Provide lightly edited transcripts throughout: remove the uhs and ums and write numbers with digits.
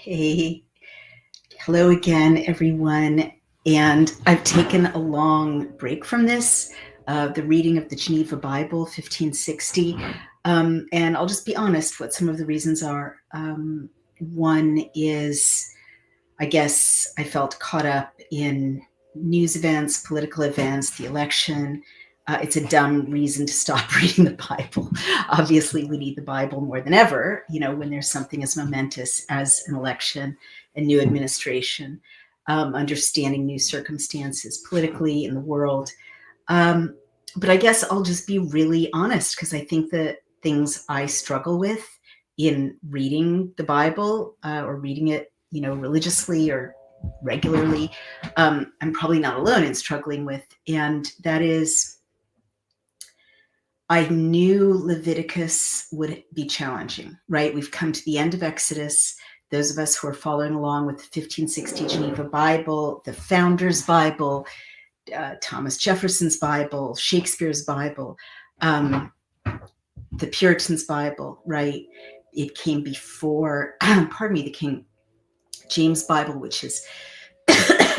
Hey, hello again, everyone. And I've taken a long break from this, the reading of the Geneva Bible, 1560. And I'll just be honest what some of the reasons are. One is, I guess, I felt caught up in news events, political events, the election. It's a dumb reason to stop reading the Bible. Obviously, we need the Bible more than ever, when there's something as momentous as an election, a new administration, understanding new circumstances politically in the world. But I guess I'll just be really honest because I think the things I struggle with in reading the Bible or reading it, religiously or regularly, I'm probably not alone in struggling with. And that is, I knew Leviticus would be challenging, right? We've come to the end of Exodus. Those of us who are following along with the 1560 Geneva Bible, the Founders Bible, Thomas Jefferson's Bible, Shakespeare's Bible, the Puritans' Bible, right? It came before, the King James Bible, which is,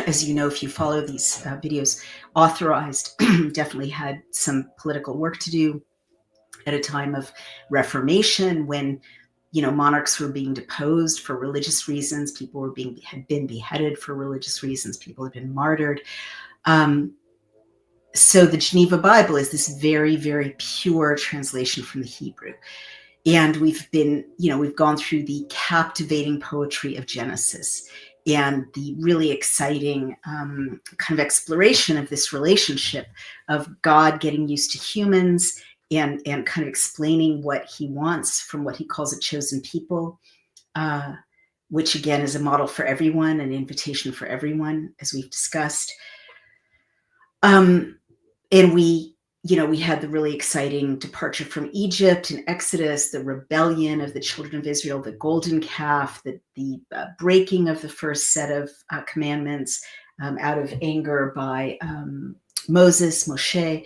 as you know, if you follow these videos, authorized, definitely had some political work to do at a time of Reformation when monarchs were being deposed for religious reasons. People had been beheaded for religious reasons. People had been martyred. So the Geneva Bible is this very, very pure translation from the Hebrew. And we've gone through the captivating poetry of Genesis and the really exciting kind of exploration of this relationship of God getting used to humans and kind of explaining what he wants from what he calls a chosen people, which again is a model for everyone, an invitation for everyone, as we've discussed. And we had the really exciting departure from Egypt and Exodus, the rebellion of the children of Israel, the golden calf, the breaking of the first set of commandments out of anger by Moshe,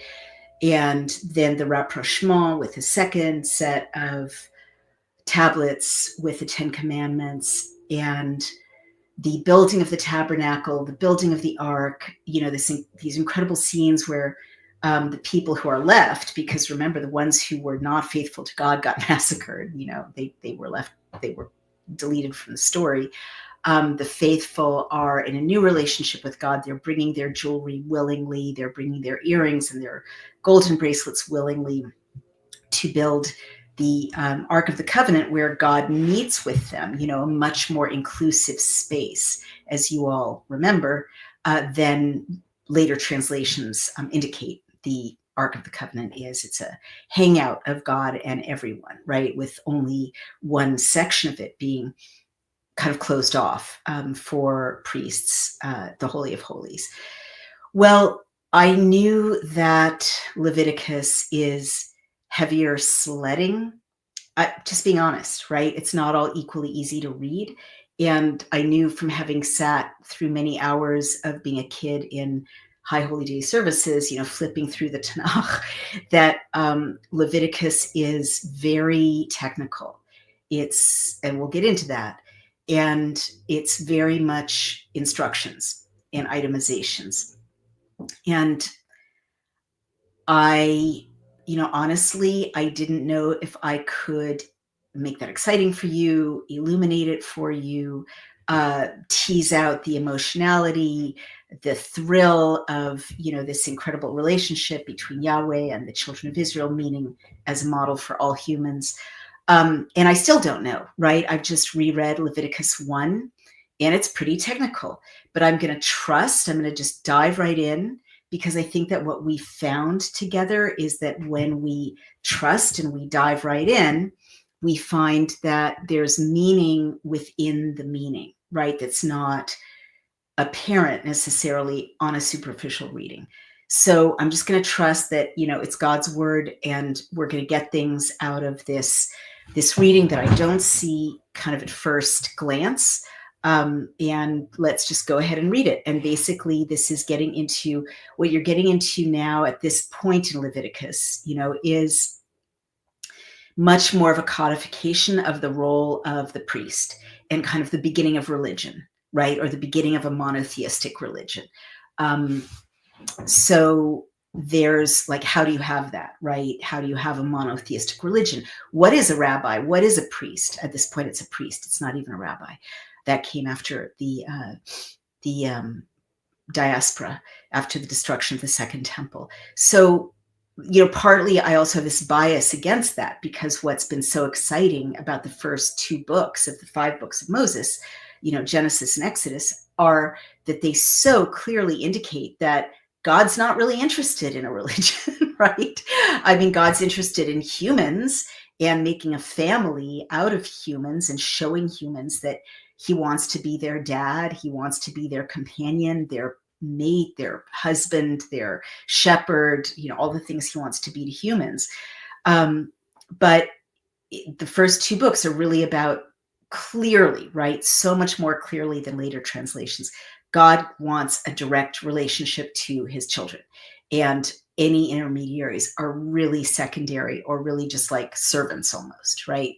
and then the rapprochement with the second set of tablets with the 10 Commandments, and the building of the tabernacle, the building of the ark, these incredible scenes where the people who are left, because remember, the ones who were not faithful to God got massacred. They were deleted from the story. The faithful are in a new relationship with God. They're bringing their jewelry willingly. They're bringing their earrings and their golden bracelets willingly to build the Ark of the Covenant, where God meets with them, a much more inclusive space, as you all remember, than later translations indicate the Ark of the Covenant is. It's a hangout of God and everyone, right? With only one section of it being kind of closed off for priests, the Holy of Holies. Well, I knew that Leviticus is heavier sledding. Just being honest, right? It's not all equally easy to read. And I knew from having sat through many hours of being a kid in High Holy Day services, flipping through the Tanakh, that Leviticus is very technical. And we'll get into that. And it's very much instructions and itemizations. And honestly, I didn't know if I could make that exciting for you, illuminate it for you, tease out the emotionality, the thrill of, this incredible relationship between Yahweh and the children of Israel, meaning as a model for all humans. And I still don't know, right? I've just reread Leviticus 1, and it's pretty technical, but I'm going to just dive right in, because I think that what we found together is that when we trust and we dive right in, we find that there's meaning within the meaning, right? That's not apparent necessarily on a superficial reading. So I'm just going to trust that, it's God's word, and we're going to get things out of this reading that I don't see kind of at first glance. And let's just go ahead and read it. And basically, this is getting into what you're getting into now at this point in Leviticus, is much more of a codification of the role of the priest and kind of the beginning of religion, right? Or the beginning of a monotheistic religion. So there's like, how do you have that, right? How do you have a monotheistic religion? What is a rabbi? What is a priest? At this point, it's a priest. It's not even a rabbi. That came after the diaspora, after the destruction of the Second Temple. So, partly I also have this bias against that, because what's been so exciting about the first 2 books of the 5 books of Moses, Genesis and Exodus, are that they so clearly indicate that God's not really interested in a religion, right? I mean, God's interested in humans and making a family out of humans and showing humans that he wants to be their dad. He wants to be their companion, their mate, their husband, their shepherd, all the things he wants to be to humans. But the first 2 books are really about clearly, right? So much more clearly than later translations. God wants a direct relationship to his children, and any intermediaries are really secondary, or really just like servants almost, right?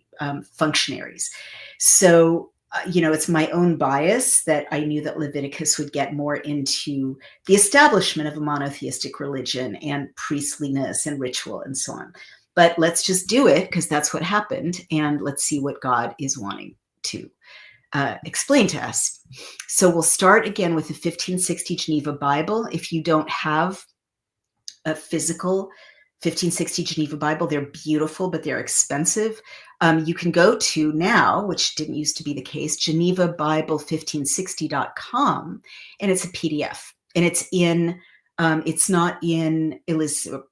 Functionaries. So, it's my own bias that I knew that Leviticus would get more into the establishment of a monotheistic religion and priestliness and ritual and so on. But let's just do it, because that's what happened, and let's see what God is wanting to explain to us. So we'll start again with the 1560 Geneva Bible. If you don't have a physical 1560 Geneva Bible, they're beautiful, but they're expensive. You can go to now, which didn't used to be the case, genevabible1560.com, and it's a PDF. And it's not in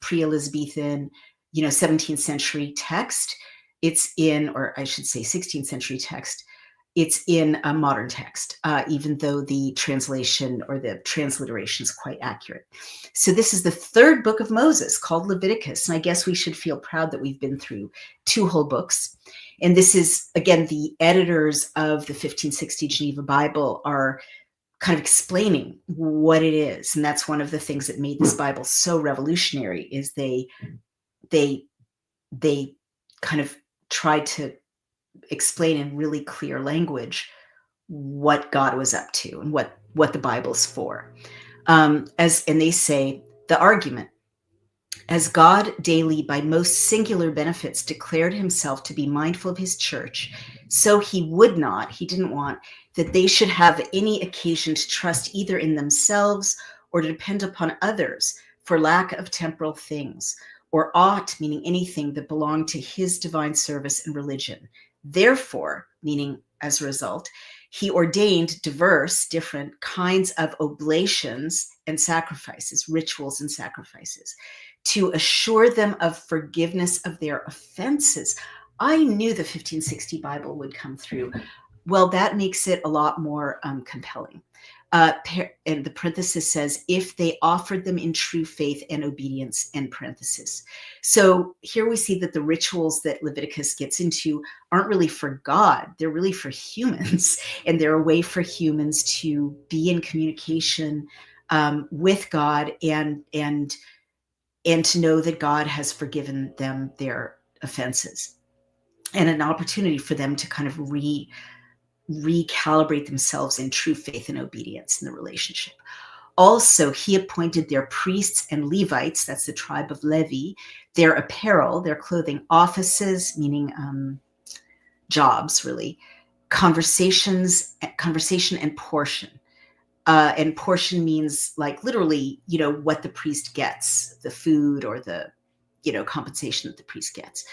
pre-Elizabethan, 17th century text. It's in, or I should say 16th century text. It's in a modern text, even though the translation or the transliteration is quite accurate. So this is the 3rd book of Moses, called Leviticus. And I guess we should feel proud that we've been through 2 whole books. And this is, again, the editors of the 1560 Geneva Bible are kind of explaining what it is. And that's one of the things that made this Bible so revolutionary, is they kind of tried to explain in really clear language what God was up to and what the Bible's for. And they say, the argument: as God daily by most singular benefits declared himself to be mindful of his church, so he didn't want that they should have any occasion to trust either in themselves or to depend upon others for lack of temporal things, or aught, meaning anything that belonged to his divine service and religion. Therefore, meaning as a result, he ordained different kinds of oblations and sacrifices, rituals and sacrifices, to assure them of forgiveness of their offenses. I knew the 1560 Bible would come through. Well, that makes it a lot more compelling. And the parenthesis says, if they offered them in true faith and obedience, end parenthesis. So here we see that the rituals that Leviticus gets into aren't really for God. They're really for humans. And they're a way for humans to be in communication with God and to know that God has forgiven them their offenses, and an opportunity for them to kind of recalibrate themselves in true faith and obedience in the relationship. Also, he appointed their priests and Levites, that's the tribe of Levi, their apparel, their clothing, offices, meaning jobs, really, conversation and portion. And portion means like literally, what the priest gets, the food or the, compensation that the priest gets.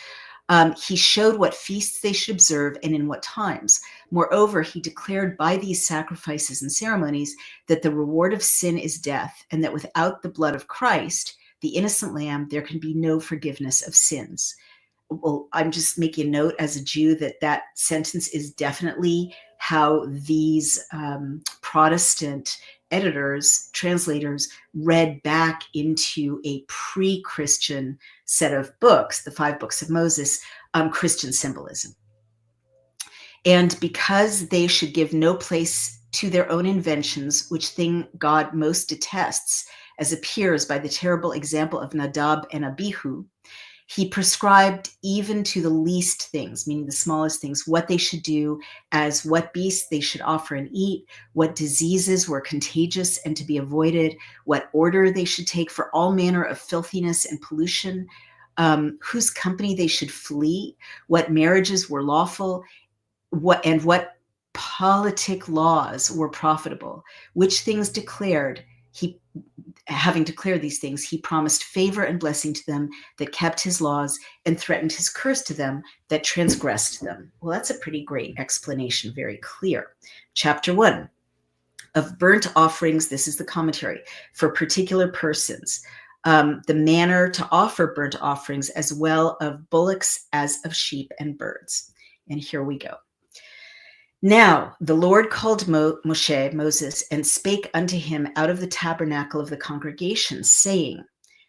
He showed what feasts they should observe and in what times. Moreover, he declared by these sacrifices and ceremonies that the reward of sin is death, and that without the blood of Christ, the innocent lamb, there can be no forgiveness of sins. Well, I'm just making a note as a Jew that sentence is definitely how these Protestant editors, translators, read back into a pre-Christian set of books, the 5 books of Moses, Christian symbolism. And because they should give no place to their own inventions, which thing God most detests, as appears by the terrible example of Nadab and Abihu, He prescribed even to the least things, meaning the smallest things, what they should do, as what beasts they should offer and eat, what diseases were contagious and to be avoided, what order they should take for all manner of filthiness and pollution, whose company they should flee, what marriages were lawful, what politic laws were profitable, which things declared he. Having declared these things, he promised favor and blessing to them that kept his laws and threatened his curse to them that transgressed them. Well, that's a pretty great explanation, very clear. Chapter 1 of burnt offerings, this is the commentary, for particular persons. The manner to offer burnt offerings as well of bullocks as of sheep and birds. And here we go. Now the Lord called Moses, and spake unto him out of the tabernacle of the congregation, saying,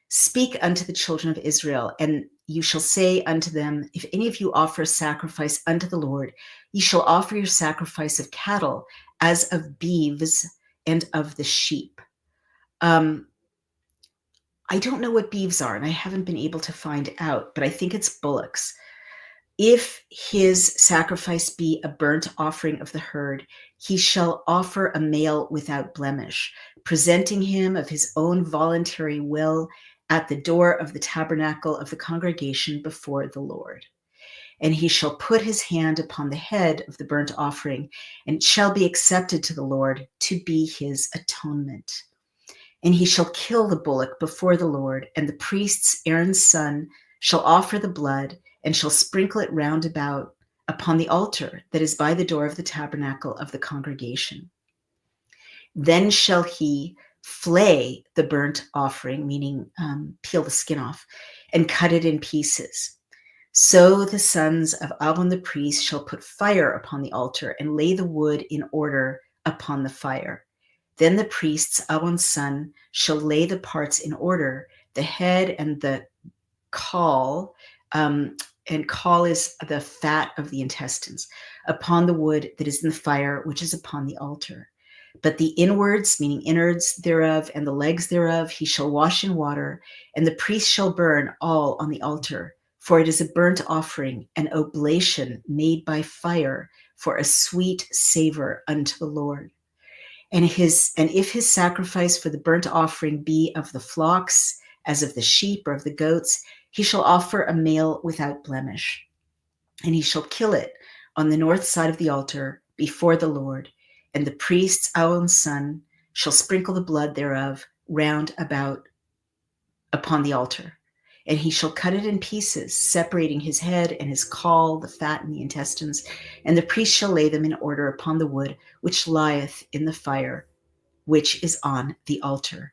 Speak unto the children of Israel, and you shall say unto them, If any of you offer a sacrifice unto the Lord, ye shall offer your sacrifice of cattle, as of beeves and of the sheep. I don't know what beeves are, and I haven't been able to find out, but I think it's bullocks. If his sacrifice be a burnt offering of the herd, he shall offer a male without blemish, presenting him of his own voluntary will at the door of the tabernacle of the congregation before the Lord. And he shall put his hand upon the head of the burnt offering, and it shall be accepted to the Lord to be his atonement. And he shall kill the bullock before the Lord, and the priests, Aaron's son, shall offer the blood, and shall sprinkle it round about upon the altar that is by the door of the tabernacle of the congregation. Then shall he flay the burnt offering, meaning peel the skin off, and cut it in pieces. So the sons of Aaron the priest shall put fire upon the altar and lay the wood in order upon the fire. Then the priests, Aaron's son, shall lay the parts in order, the head and the caul, and caul is the fat of the intestines, upon the wood that is in the fire, which is upon the altar. But the inwards, meaning innards thereof, and the legs thereof, he shall wash in water, and the priest shall burn all on the altar. For it is a burnt offering, an oblation made by fire, for a sweet savor unto the Lord. And if his sacrifice for the burnt offering be of the flocks, as of the sheep or of the goats, he shall offer a male without blemish. And he shall kill it on the north side of the altar before the Lord. And the priest, Aaron's son, shall sprinkle the blood thereof round about upon the altar. And he shall cut it in pieces, separating his head and his caul, the fat and the intestines. And the priest shall lay them in order upon the wood, which lieth in the fire, which is on the altar.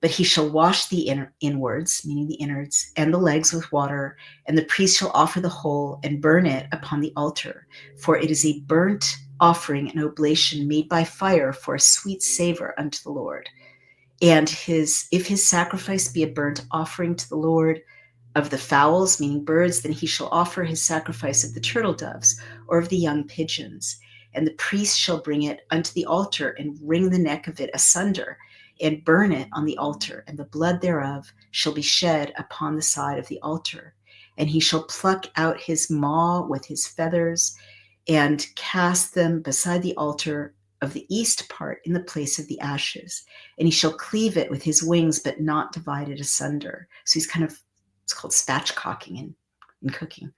But he shall wash the inwards, meaning the innards, and the legs with water, and the priest shall offer the whole and burn it upon the altar. For it is a burnt offering, an oblation made by fire, for a sweet savor unto the Lord. And if his sacrifice be a burnt offering to the Lord of the fowls, meaning birds, then he shall offer his sacrifice of the turtle doves or of the young pigeons. And the priest shall bring it unto the altar and wring the neck of it asunder and burn it on the altar, and the blood thereof shall be shed upon the side of the altar. And he shall pluck out his maw with his feathers and cast them beside the altar of the east part in the place of the ashes. And he shall cleave it with his wings, but not divide it asunder. So he's it's called spatchcocking in cooking.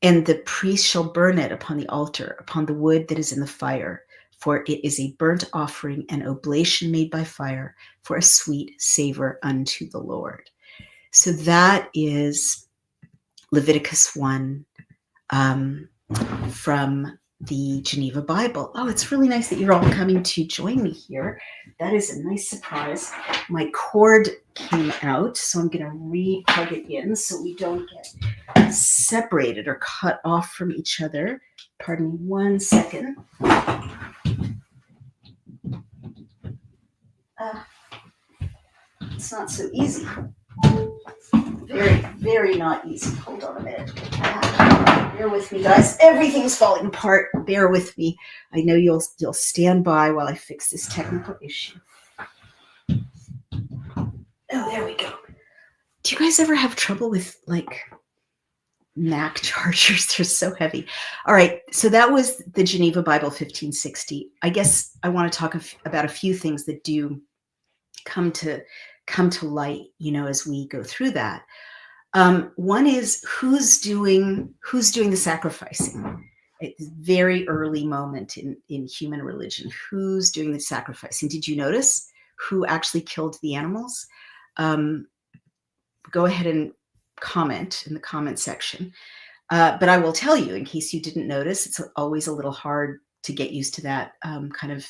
And the priest shall burn it upon the altar, upon the wood that is in the fire. For it is a burnt offering, an oblation made by fire, for a sweet savor unto the Lord. So that is Leviticus 1 from the Geneva Bible. Oh, it's really nice that you're all coming to join me here. That is a nice surprise. My cord came out, so I'm going to re-plug it in so we don't get separated or cut off from each other. Pardon me 1 second. It's not so easy. Very, very not easy. Hold on a minute. Bear with me, guys. Everything's falling apart. Bear with me. I know you'll stand by while I fix this technical issue. Oh, there we go. Do you guys ever have trouble with Mac chargers. They're so heavy. All right. So that was the Geneva Bible 1560. I guess I want to talk about a few things that do come to light, as we go through that. One is who's doing the sacrificing. At this very early moment in human religion, who's doing the sacrificing? Did you notice who actually killed the animals? Go ahead and comment in the comment section. But I will tell you, in case you didn't notice, it's always a little hard to get used to that kind of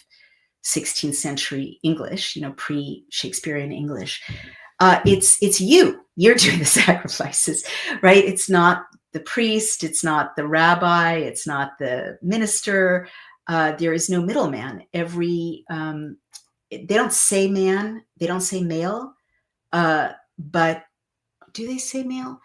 16th century English, pre-Shakespearean English. It's you're doing the sacrifices, right? It's not the priest, it's not the rabbi, it's not the minister. There is no middleman. They don't say man, they don't say male, but do they say male?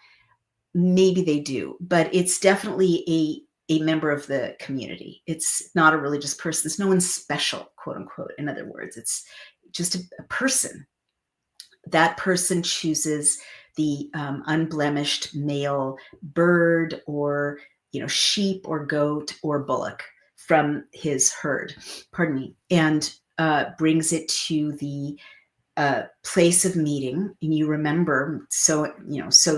Maybe they do, but it's definitely a member of the community. It's not a religious person. It's no one special, quote unquote. In other words, it's just a person. That person chooses the unblemished male bird or sheep or goat or bullock from his herd, and brings it to the place of meeting. And you remember, so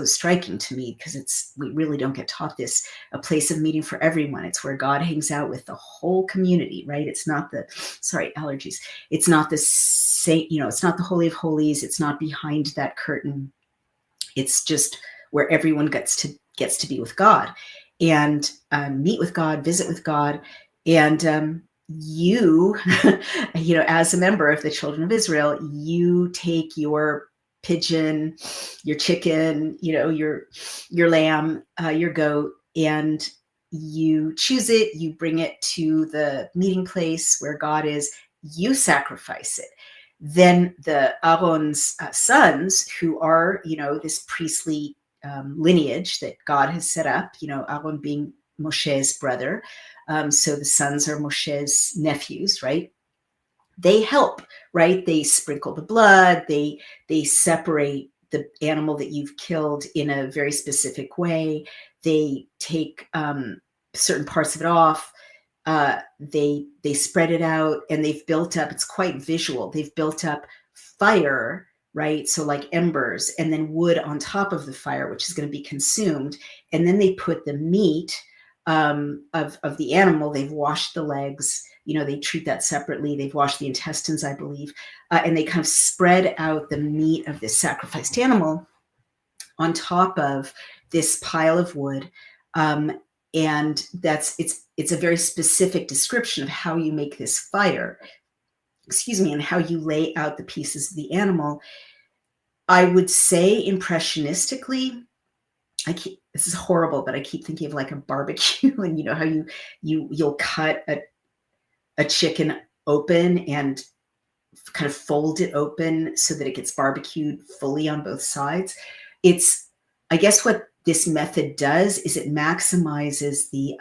striking to me, because we really don't get taught this, a place of meeting for everyone. It's where God hangs out with the whole community, right? It's not allergies. It's not the same, it's not the Holy of Holies. It's not behind that curtain. It's just where everyone gets to be with God and meet with God, visit with God. And you, as a member of the children of Israel, you take your pigeon, your chicken, your lamb, your goat, and you choose it, you bring it to the meeting place where God is, you sacrifice it. Then the Aaron's sons, who are, this priestly lineage that God has set up, Aaron being Moshe's brother. So the sons are Moshe's nephews, right? They help, right? They sprinkle the blood. They separate the animal that you've killed in a very specific way. They take certain parts of it off. They spread it out, and they've built up, it's quite visual. They've built up fire, right? So like embers, and then wood on top of the fire, which is going to be consumed. And then they put the meat of the animal. They've washed the legs, they treat that separately. They've washed the intestines, I believe. And they kind of spread out the meat of this sacrificed animal on top of this pile of wood. And it's a very specific description of how you make this fire, and how you lay out the pieces of the animal. I would say impressionistically, this is horrible, but I keep thinking of like a barbecue, and how you'll cut a chicken open and kind of fold it open so that it gets barbecued fully on both sides. I guess what this method does is it maximizes the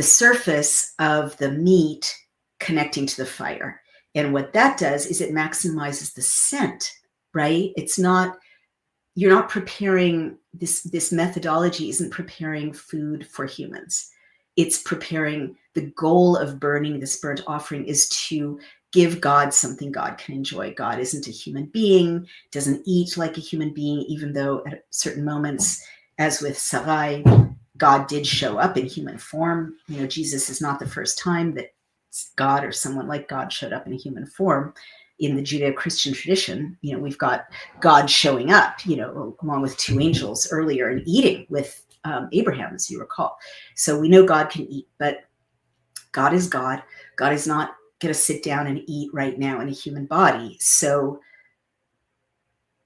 surface of the meat connecting to the fire. And what that does is it maximizes the scent, right? You're not preparing, this methodology isn't preparing food for humans. It's preparing, the goal of burning this burnt offering is to give God something God can enjoy. God isn't a human being, doesn't eat like a human being, even though at certain moments, as with Sarai, God did show up in human form. Jesus is not the first time that God or someone like God showed up in a human form. In the Judeo-Christian tradition, we've got God showing up, along with two angels earlier, and eating with Abraham, as you recall. So we know God can eat, but God is God. God is not going to sit down and eat right now in a human body. So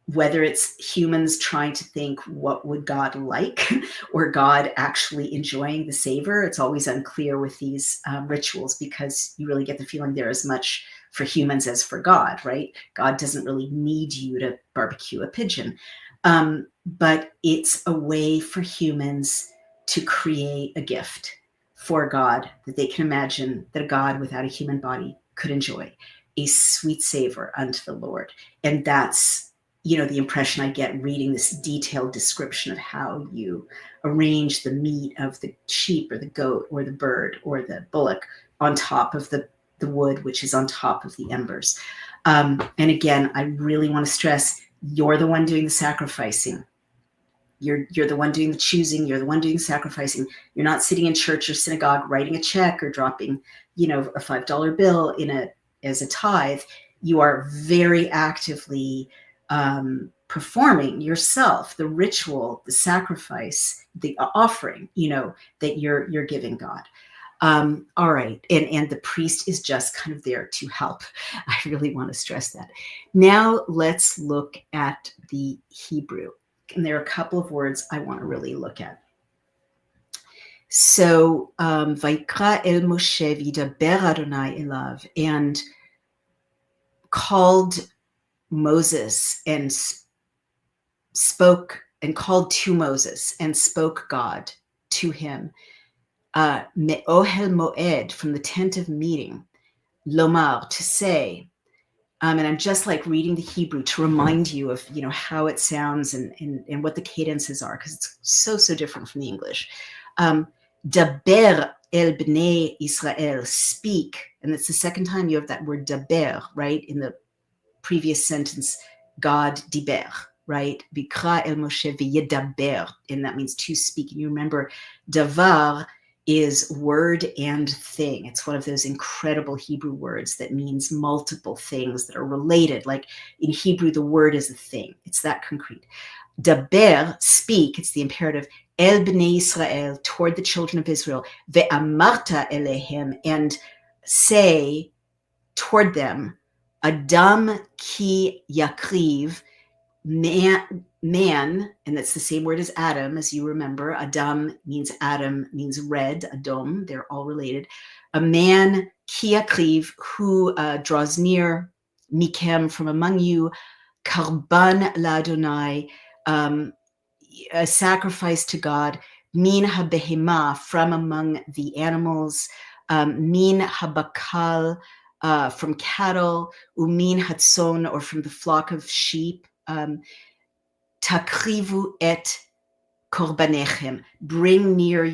whether it's humans trying to think what would God like, or God actually enjoying the savor, it's always unclear with these rituals, because you really get the feeling they're as much for humans as for God, right? God doesn't really need you to barbecue a pigeon. But it's a way for humans to create a gift for God that they can imagine that a God without a human body could enjoy, a sweet savor unto the Lord. And that's, the impression I get reading this detailed description of how you arrange the meat of the sheep or the goat or the bird or the bullock on top of the wood, which is on top of the embers. And again, I really want to stress, you're the one doing the sacrificing. You're the one doing the choosing. You're the one doing the sacrificing. You're not sitting in church or synagogue writing a check or dropping, a $5 bill as a tithe. You are very actively performing yourself, the ritual, the sacrifice, the offering, that you're giving God. All right. And the priest is just kind of there to help. I really want to stress that. Now let's look at the Hebrew. And there are a couple of words I want to really look at. So, Vaikra el Moshe v'daber Adonai elav, and called Moses and spoke, and called to Moses and spoke God to him. Me'ohel moed, from the tent of meeting, lomar, to say, and I'm just like reading the Hebrew to remind you of, how it sounds and what the cadences are, because it's so different from the English. Daber el bnei Israel, speak. And it's the second time you have that word daber, right? In the previous sentence, God diber, right? Bikra el Moshe v'yedaber, and that means to speak. And you remember, davar is word and thing. It's one of those incredible Hebrew words that means multiple things that are related. Like in Hebrew, the word is a thing. It's that concrete. Daber, speak, it's the imperative. El bnei Israel, toward the children of Israel. Ve'amarta elehem, and say toward them. Adam ki yakriv, man, and that's the same word as Adam, as you remember. Adam means Adam, means red, Adom, they're all related. A man, ki yakriv, who draws near, mikem, from among you, karban la'Adonai, a sacrifice to God, min habehema, from among the animals, min habakal, from cattle, umin hatzon, or from the flock of sheep, takrivu et korbanechem, bring near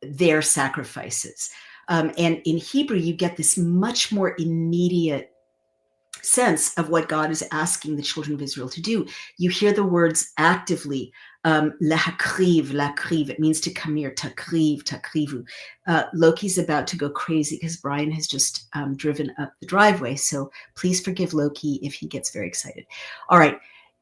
their sacrifices. And in Hebrew, you get this much more immediate sense of what God is asking the children of Israel to do. You hear the words actively, lakriv, it means to come near, takrivu. Loki's about to go crazy because Brian has just driven up the driveway, so please forgive Loki if he gets very excited. All right,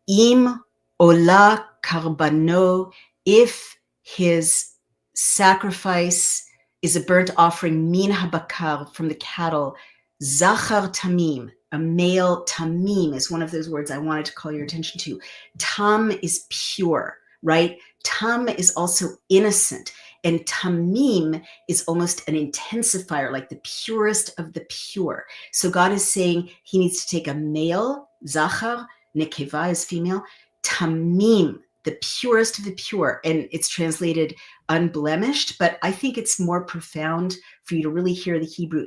im ola karbano, if his sacrifice is a burnt offering, min habakar, from the cattle, zachar tamim, a male. Tamim is one of those words I wanted to call your attention to. Tam is pure, right? Tam is also innocent. And tamim is almost an intensifier, like the purest of the pure. So God is saying he needs to take a male, zachar, nekeva is female, tamim, the purest of the pure. And it's translated unblemished, but I think it's more profound for you to really hear the Hebrew.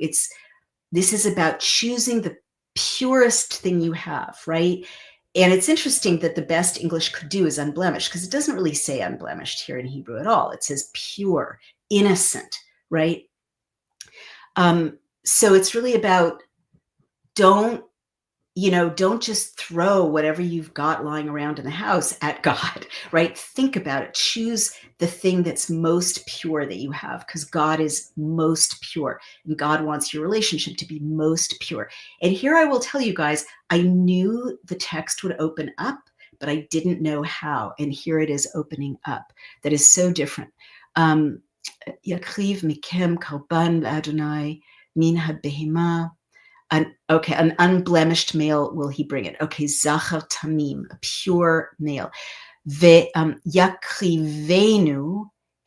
This is about choosing the purest thing you have, right? And it's interesting that the best English could do is unblemished, because it doesn't really say unblemished here in Hebrew at all. It says pure, innocent, right? So it's really about don't just throw whatever you've got lying around in the house at God, right? Think about it. Choose the thing that's most pure that you have, because God is most pure and God wants your relationship to be most pure. And here I will tell you guys, I knew the text would open up, but I didn't know how. And here it is opening up. That is so different. Yakriv mikem karban la'Adonai min habehema. An unblemished male will he bring it. Okay, zachar tamim, a pure male. Yakrivenu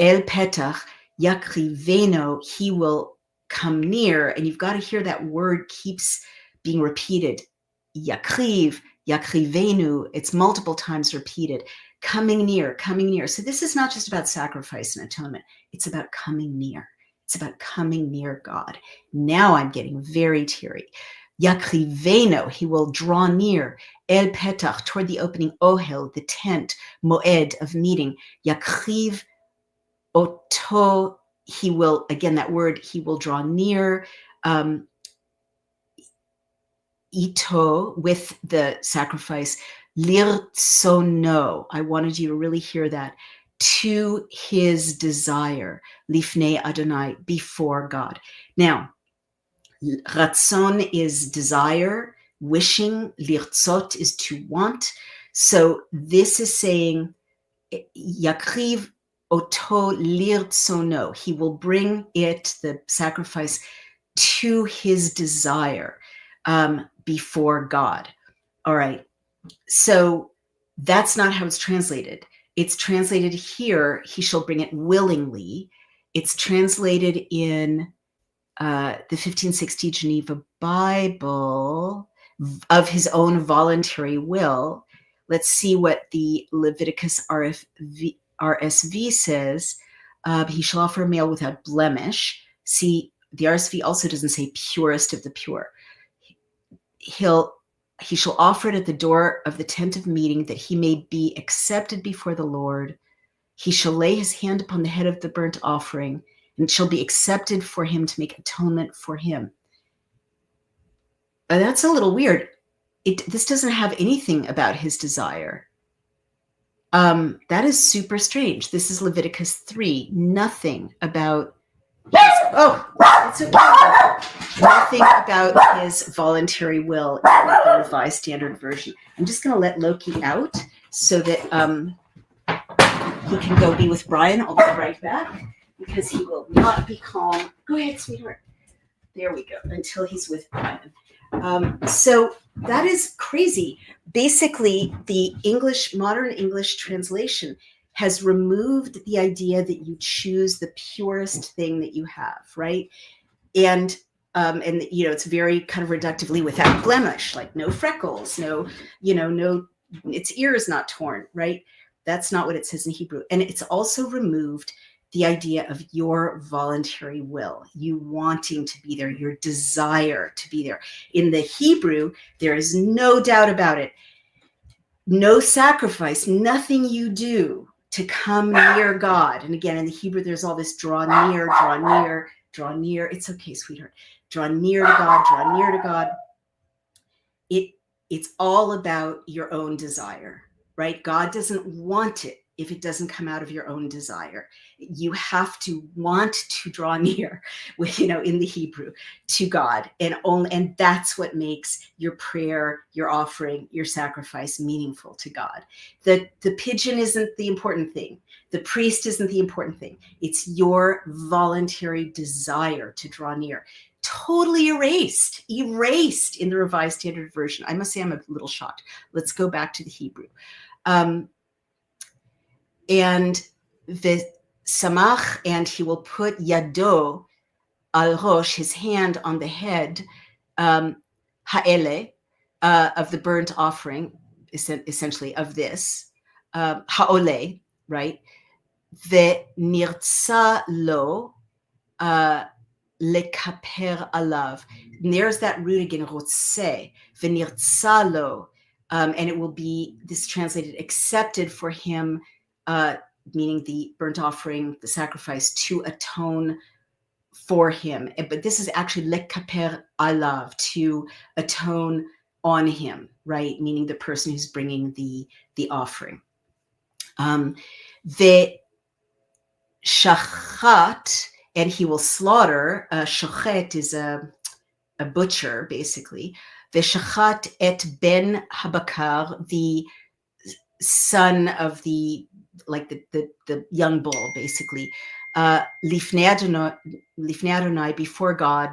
el petach, yakrivenu, he will come near. And you've got to hear that word keeps being repeated. Yakriv, yakrivenu, it's multiple times repeated. Coming near, coming near. So this is not just about sacrifice and atonement. It's about coming near. It's about coming near God. Now I'm getting very teary. Yakriveno, he will draw near. El petach, toward the opening. Ohel, the tent. Moed, of meeting. Yakriv oto, he will, again, that word, he will draw near. Ito, with the sacrifice. Lirtsono, I wanted you to really hear that. To his desire. Lifnei Adonai, before God. Now, ratzon is desire, wishing. Lirtzot is to want. So this is saying, Yakriv oto lirtsono. He will bring it, the sacrifice, to his desire, before God. All right. So that's not how it's translated. It's translated here, he shall bring it willingly. It's translated in the 1560 Geneva Bible, of his own voluntary will. Let's see what the Leviticus RSV says. He shall offer a male without blemish. See, the RSV also doesn't say purest of the pure. He shall offer it at the door of the tent of meeting, that he may be accepted before the Lord. He shall lay his hand upon the head of the burnt offering, and it shall be accepted for him to make atonement for him. That's a little weird. This doesn't have anything about his desire. That is super strange. This is Leviticus 3. Nothing about it's okay. Nothing about his voluntary will in the Revised Standard Version. I'm just going to let Loki out so that he can go be with Brian. I'll be right back because he will not be calm. Go ahead, sweetheart. There we go. Until he's with Brian. So that is crazy. Basically, the modern English translation has removed the idea that you choose the purest thing that you have, right? And it's very kind of reductively without blemish, like no freckles, no, its ear is not torn, right? That's not what it says in Hebrew. And it's also removed the idea of your voluntary will, you wanting to be there, your desire to be there. In the Hebrew, there is no doubt about it. No sacrifice, nothing you do to come near God. And again, in the Hebrew, there's all this draw near, draw near, draw near. It's okay, sweetheart. Draw near to God, draw near to God. It's all about your own desire, right? God doesn't want it if it doesn't come out of your own desire. You have to want to draw near, in the Hebrew, to God, and that's what makes your prayer, your offering, your sacrifice meaningful to God. The pigeon isn't the important thing. The priest isn't the important thing. It's your voluntary desire to draw near. Totally erased in the Revised Standard Version. I must say I'm a little shocked. Let's go back to the Hebrew. And the samach, and he will put yado al rosh, his hand on the head, ha'ele, of the burnt offering, essentially of this, ha'ole, right? The nirtza lo, lekaper alav. And there's that root again, rotse, v'nirtza lo, and it will be, this translated, accepted for him, meaning the burnt offering, the sacrifice, to atone for him. But this is actually lekaper alav, to atone on him, right? Meaning the person who's bringing the offering. The shachat, and he will slaughter. Shochet is a butcher, basically. The shachat et ben habakar, the son of the young bull, basically. Lifnei Adonai, before God.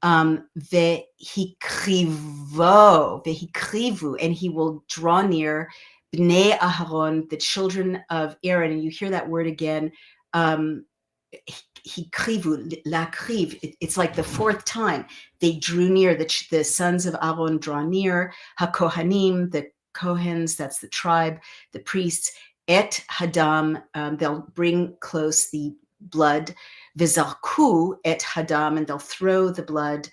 Vehikrivu, and he will draw near. Bnei Aharon, the children of Aaron, and you hear that word again. Hikrivu, lakriv. It's like the fourth time they drew near. The sons of Aaron draw near. Hakohanim, the Kohens, that's the tribe, the priests. Et hadam, they'll bring close the blood. Vizarku et hadam, and they'll throw the blood.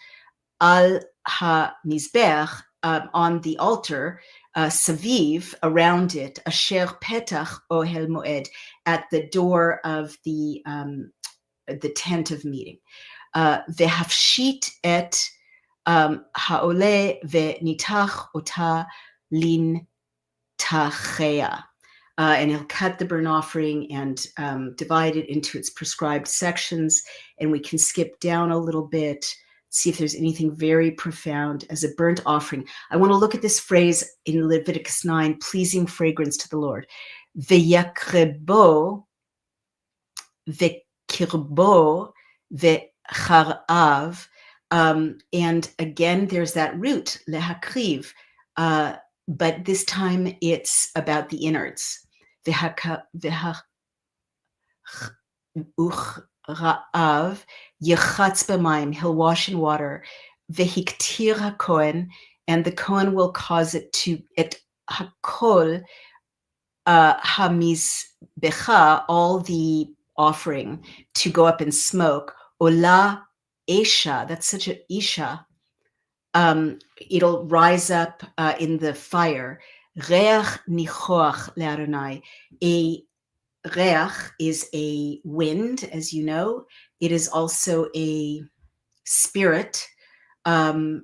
Al ha-mizbech, on the altar, saviv, around it, asher petach ohel moed, at the door of the tent of meeting. Vehafshit et haole venitach ota lin tachea. And he'll cut the burnt offering and divide it into its prescribed sections. And we can skip down a little bit, see if there's anything very profound as a burnt offering. I want to look at this phrase in Leviticus 9, pleasing fragrance to the Lord. Veyakrebo, vekirbo, vecharav. And again, there's that root, lehakriv. But this time it's about the innards. Uchra'av yechatz b'mayim, he'll wash in water. Vehiktir hakohen, and the Kohen will cause it to, et hakol hamizbecha, all the offering, to go up in smoke. Ola esha, that's such an isha. It'll rise up in the fire. Reach nichoach le'Adonai. A reach is a wind, as you know. It is also a spirit. And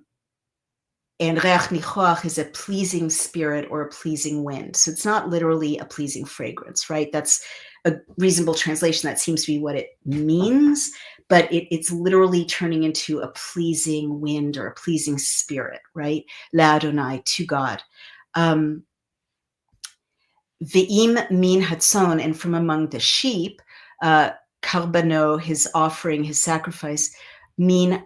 reach nichoach is a pleasing spirit or a pleasing wind. So it's not literally a pleasing fragrance, right? That's a reasonable translation. That seems to be what it means. But it's literally turning into a pleasing wind or a pleasing spirit, right? L'Adonai, to God. Ve'im min hatzon, and from among the sheep, karbano, his offering, his sacrifice, min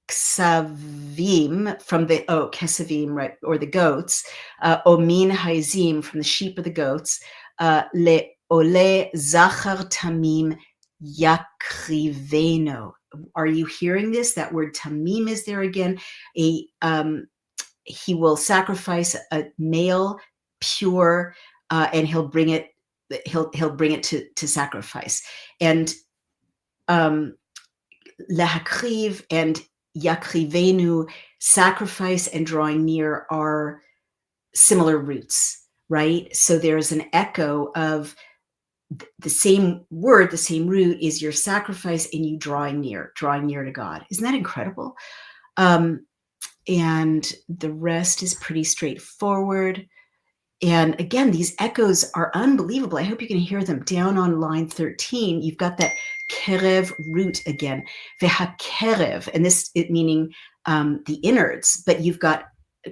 haksavim, from the, kesavim, right, or the goats, o min haizim, from the sheep or the goats, le ole zachar tamim yakriveno. Are you hearing this? That word tamim is there again. He will sacrifice a male, pure, and he'll bring it. He'll bring it to sacrifice. And lahakriv and yakrivenu, sacrifice and drawing near, are similar roots, right? So there's an echo of the same word, the same root is your sacrifice and you drawing near to God. Isn't that incredible? And the rest is pretty straightforward. And again, these echoes are unbelievable. I hope you can hear them. Down on line 13, you've got that kerev root again. Vehakerev, and this it meaning the innards, but you've got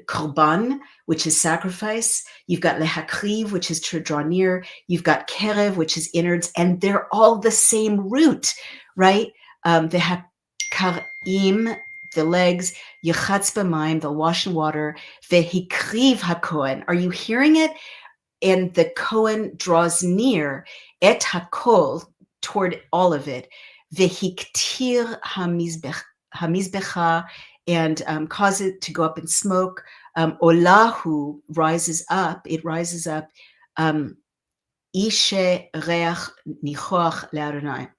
korban, which is sacrifice. You've got lehakriv, which is to draw near. You've got kerev, which is innards, and they're all the same root, right? Vehakarim, the legs, yechatz b'mayim, they'll wash in water. Vehikriv hakohen, are you hearing it? And the Kohen draws near, et hakol, toward all of it. Vehiktir hamizbecha, and cause it to go up in smoke. Olahu, rises up, it rises up. Ishe reach nichoach le'Adonai.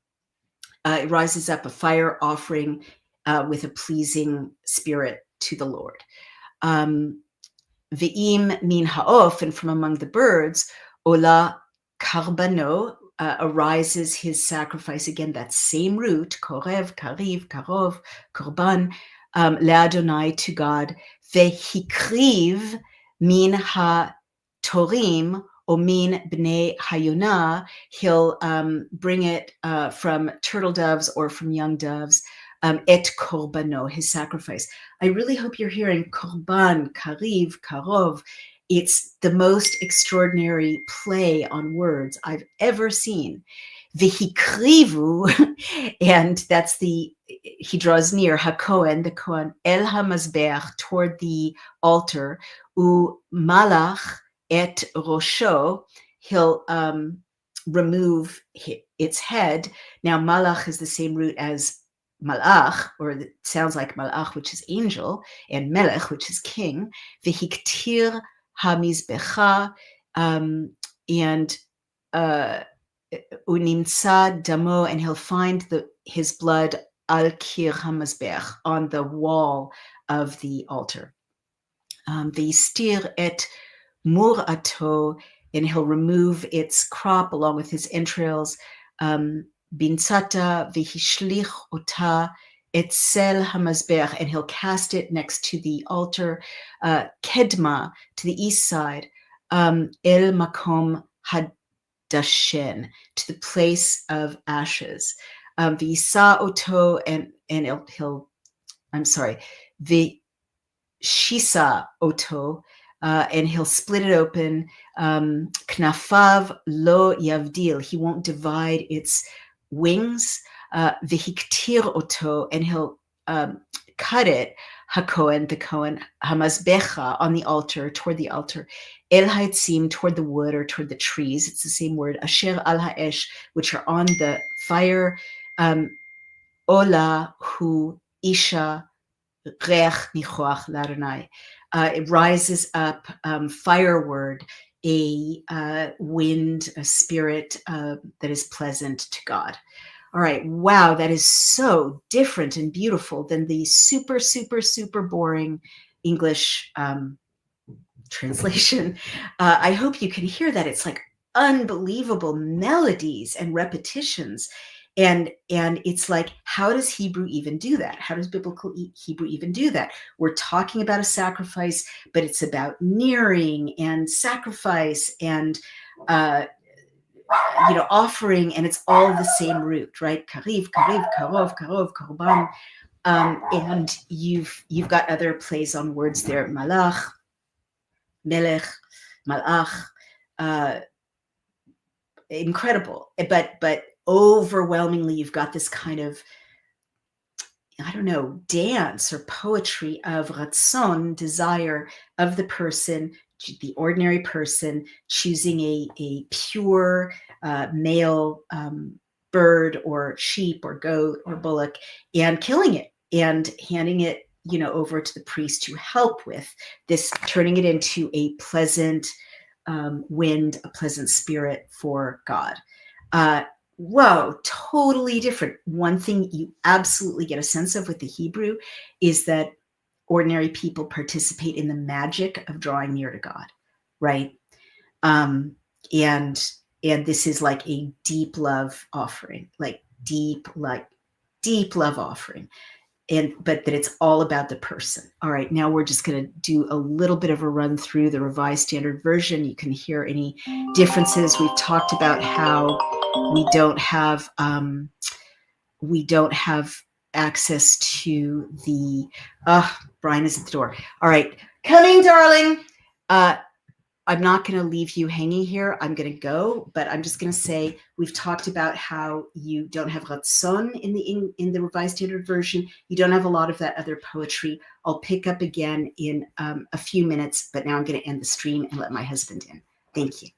It rises up, a fire offering with a pleasing spirit to the Lord. Ve'im min ha'of, and from among the birds, ola karbano, arises his sacrifice. Again, that same root, korev, kariv, karov, korban, le'Adonai, to God. Vehikriv min ha-torim, or min bnei hayonah, he'll bring it from turtle doves or from young doves. Et korbano, his sacrifice. I really hope you're hearing korban, kariv, karov. It's the most extraordinary play on words I've ever seen. Vihikrivu, and that's he draws near, HaKohen, the Kohen, El HaMazbeach, toward the altar, U malach et rosho, he'll remove its head. Now, malach is the same root as malach, or it sounds like malach, which is angel, and melech, which is king. Vehiktir hamizbecha, and unimsa damo, and he'll find his blood al kir hamazbech, on the wall of the altar. V'yistir et murato, and he'll remove its crop along with his entrails. Binsata v'hishlich ota etzel hamazbech, and he'll cast it next to the altar. Kedma, to the east side. El makom hadashen, to the place of ashes. V'yisa oto, and he'll, I'm sorry, Shisa oto, and he'll split it open. Knafav lo yavdil, he won't divide its wings. Vihiktir oto, and he'll cut it. Hakohen, the Kohen, hamazbecha, on the altar, toward the altar. El haitzim, toward the wood or toward the trees. It's the same word. Asher al haesh, which are on the fire. Ola hu isha reach nichoach l'Adonai. It rises up, fireward, a wind, a spirit that is pleasant to God. All right, wow, that is so different and beautiful than the super, super, super boring English translation. I hope you can hear that. It's like unbelievable melodies and repetitions. And it's like, how does Hebrew even do that? How does biblical Hebrew even do that? We're talking about a sacrifice, but it's about nearing and sacrifice and offering, and it's all the same root, right? Kariv, kariv, karov, karov, korban. And you've got other plays on words there. Malach, melech, malach. Incredible, but overwhelmingly, you've got this kind of, I don't know, dance or poetry of ratzon, desire of the person, the ordinary person, choosing a pure male bird or sheep or goat or bullock and killing it and handing it, over to the priest to help with this, turning it into a pleasant wind, a pleasant spirit for God. Whoa, totally different. One thing you absolutely get a sense of with the Hebrew is that ordinary people participate in the magic of drawing near to God, right? And this is like a deep love offering, like deep love offering. But that it's all about the person. All right, now we're just going to do a little bit of a run through the Revised Standard Version. You can hear any differences. We've talked about how we don't have access to the. Brian is at the door. All right, coming, darling. I'm not going to leave you hanging here. I'm going to go, but I'm just going to say we've talked about how you don't have ratzon in the Revised Standard Version. You don't have a lot of that other poetry. I'll pick up again in a few minutes, but now I'm going to end the stream and let my husband in. Thank you.